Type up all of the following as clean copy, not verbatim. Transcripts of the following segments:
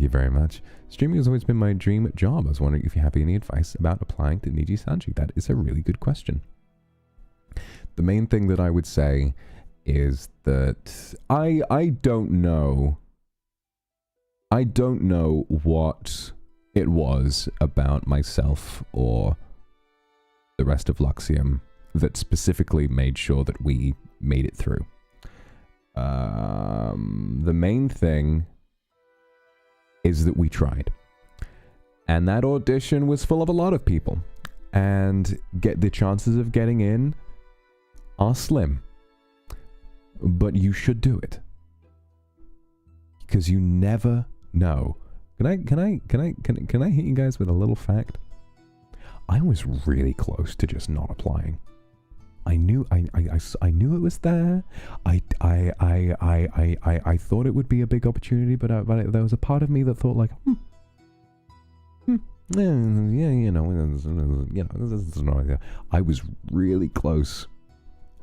Thank you very much. Streaming has always been my dream job. I was wondering if you have any advice about applying to Nijisanji. That is a really good question. The main thing that I would say is that I don't know. I don't know what it was about myself or the rest of Luxium that specifically made sure that we made it through. The main thing is that we tried. And that audition was full of a lot of people. And the chances of getting in are slim. But you should do it. Because you never know. Can I hit you guys with a little fact? I was really close to just not applying. I knew it was there. I thought it would be a big opportunity, but there was a part of me that thought like, I was really close.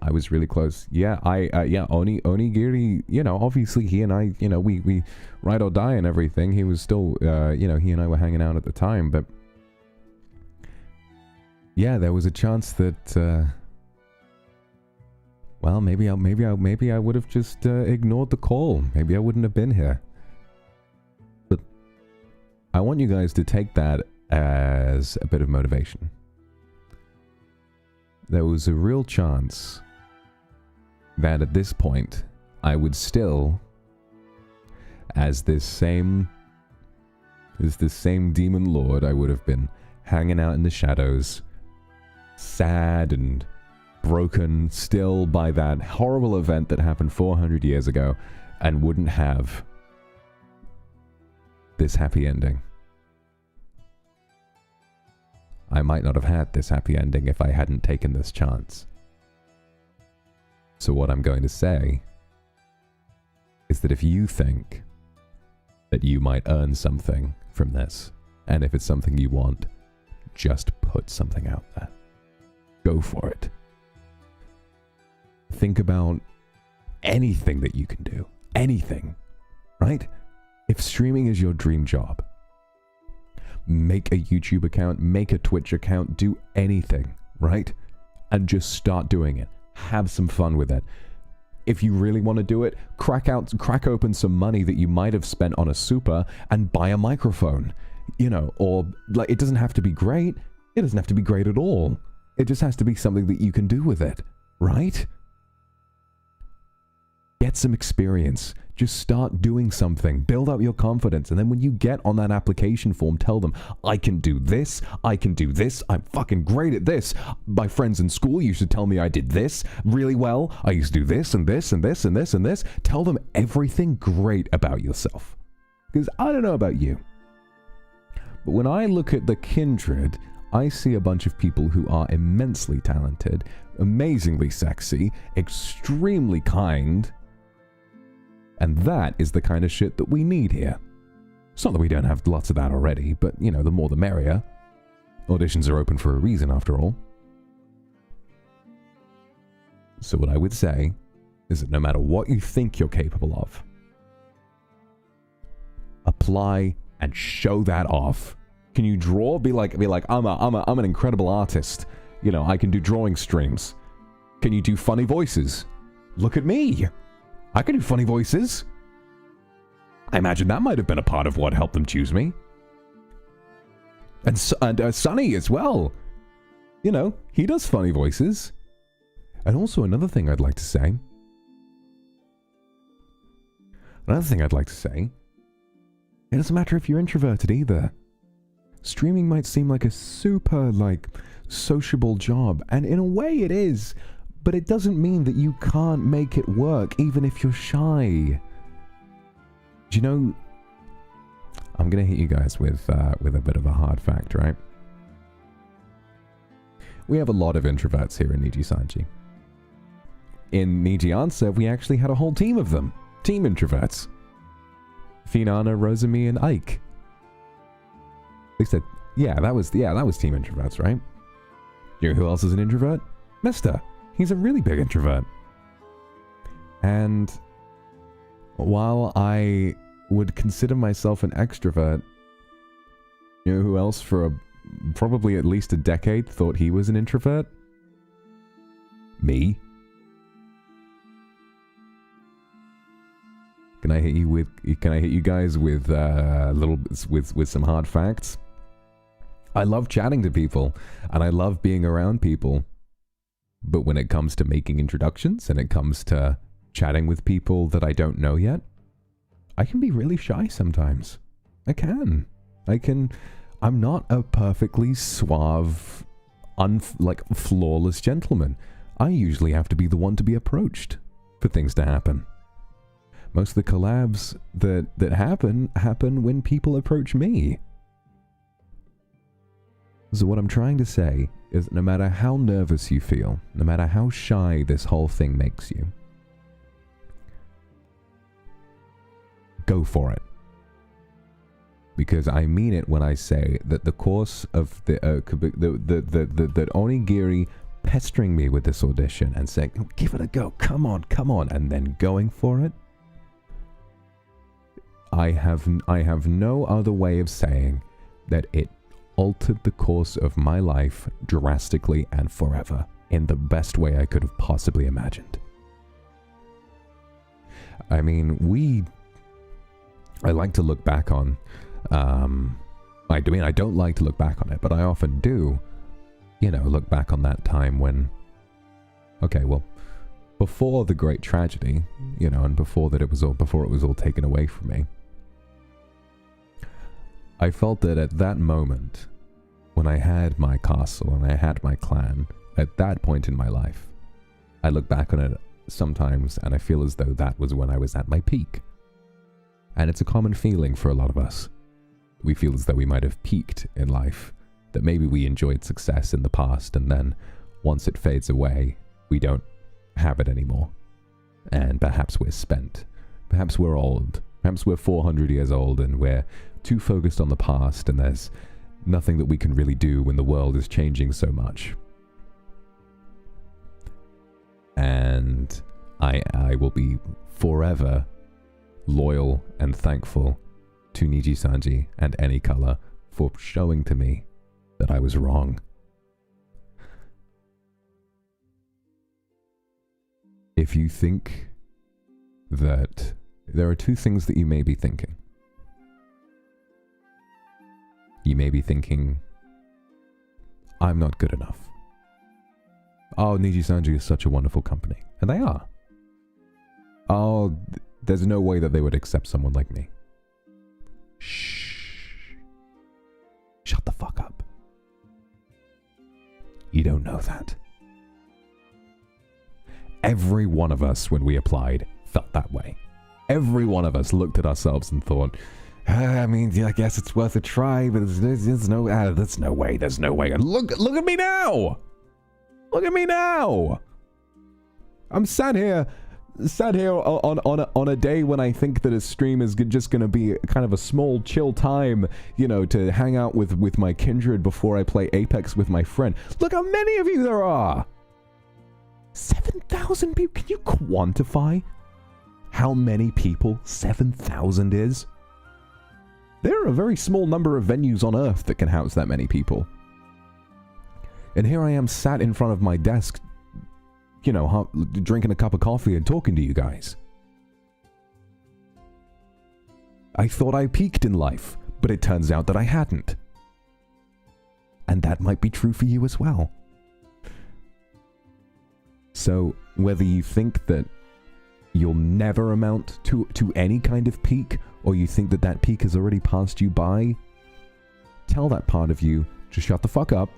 I was really close. Yeah, Onigiri, obviously he and I, we ride or die and everything. He was still, he and I were hanging out at the time, but yeah, there was a chance that, well, maybe I would have just ignored the call. Maybe I wouldn't have been here. But I want you guys to take that as a bit of motivation. There was a real chance that at this point, I would still, as this same demon lord, I would have been hanging out in the shadows, sad and broken still by that horrible event that happened 400 years ago, and wouldn't have this happy ending. I might not have had this happy ending if I hadn't taken this chance. So what I'm going to say is that if you think that you might earn something from this, and if it's something you want, just put something out there. Go for it. Think about anything that you can do. Anything, right? If streaming is your dream job, make a YouTube account, make a Twitch account, do anything, right? And just start doing it. Have some fun with it. If you really want to do it, crack open some money that you might have spent on a super and buy a microphone, or like, it doesn't have to be great. It doesn't have to be great at all. It just has to be something that you can do with it, right? Get some experience. Just start doing something. Build up your confidence. And then when you get on that application form, tell them, I can do this. I can do this. I'm fucking great at this. My friends in school used to tell me I did this really well. I used to do this and this and this and this and this. Tell them everything great about yourself. Because I don't know about you, but when I look at the Kindred, I see a bunch of people who are immensely talented, amazingly sexy, extremely kind. And that is the kind of shit that we need here. It's not that we don't have lots of that already, but, the more the merrier. Auditions are open for a reason, after all. So what I would say is that no matter what you think you're capable of, apply and show that off. Can you draw? Be like, I'm an incredible artist. I can do drawing streams. Can you do funny voices? Look at me. I can do funny voices. I imagine that might have been a part of what helped them choose me. And Sunny as well. He does funny voices. And also another thing I'd like to say. It doesn't matter if you're introverted either. Streaming might seem like a super, sociable job. And in a way it is. But it doesn't mean that you can't make it work, even if you're shy. Do you know, I'm going to hit you guys with a bit of a hard fact, right? We have a lot of introverts here in Nijisanji. In Nijiansa, we actually had a whole team of them. Team introverts. Finana, Rosemi, and Ike. They said, that was team introverts, right? You know who else is an introvert? Mister. He's a really big introvert. And while I would consider myself an extrovert. You know who else for probably at least a decade thought he was an introvert? Me. Can I hit you guys with with some hard facts? I love chatting to people and I love being around people. But when it comes to making introductions and it comes to chatting with people that I don't know yet, I can be really shy sometimes. I'm not a perfectly suave, flawless gentleman. I usually have to be the one to be approached for things to happen. Most of the collabs that happen when people approach me. So what I'm trying to say is no matter how nervous you feel, no matter how shy this whole thing makes you, go for it. Because I mean it when I say that the course of the onigiri pestering me with this audition and saying, oh, give it a go, come on, and then going for it, I have no other way of saying that it altered the course of my life drastically and forever in the best way I could have possibly imagined. I mean, I like to look back on, I don't like to look back on it, but I often do, look back on that time when, okay, well, before the great tragedy, and before it was all taken away from me, I felt that at that moment, when I had my castle and I had my clan, at that point in my life, I look back on it sometimes and I feel as though that was when I was at my peak. And it's a common feeling for a lot of us. We feel as though we might have peaked in life, that maybe we enjoyed success in the past and then once it fades away, we don't have it anymore. And perhaps we're spent. Perhaps we're old. Perhaps we're 400 years old and we're too focused on the past and there's nothing that we can really do when the world is changing so much. And I will be forever loyal and thankful to Nijisanji and Any Color for showing to me that I was wrong. If you think that there are two things that you may be thinking. You may be thinking, I'm not good enough. Oh, Nijisanji is such a wonderful company. And they are. Oh, there's no way that they would accept someone like me. Shh. Shut the fuck up. You don't know that. Every one of us, when we applied, felt that way. Every one of us looked at ourselves and thought, I mean, yeah, I guess it's worth a try, but there's no way. And look at me now! Look at me now! I'm sat here on a day when I think that a stream is just going to be kind of a small, chill time, to hang out with my kindred before I play Apex with my friend. Look how many of you there are! 7,000 people. Can you quantify how many people 7,000 is? There are a very small number of venues on Earth that can house that many people. And here I am sat in front of my desk, drinking a cup of coffee and talking to you guys. I thought I peaked in life, but it turns out that I hadn't. And that might be true for you as well. So, whether you think that you'll never amount to any kind of peak, or you think that that peak has already passed you by, tell that part of you to shut the fuck up,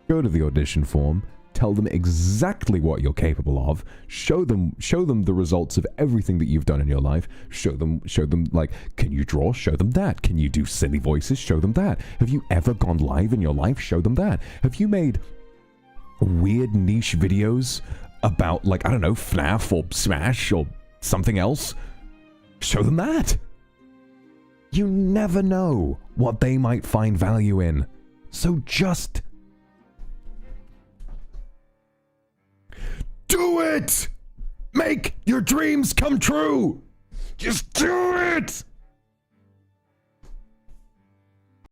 go to the audition form, tell them exactly what you're capable of, show them the results of everything that you've done in your life, show them like, can you draw? Show them that. Can you do silly voices? Show them that. Have you ever gone live in your life? Show them that. Have you made weird niche videos about, like, I don't know, FNAF or Smash or something else? Show them that. You never know what they might find value in. So just do it! Make your dreams come true! Just do it!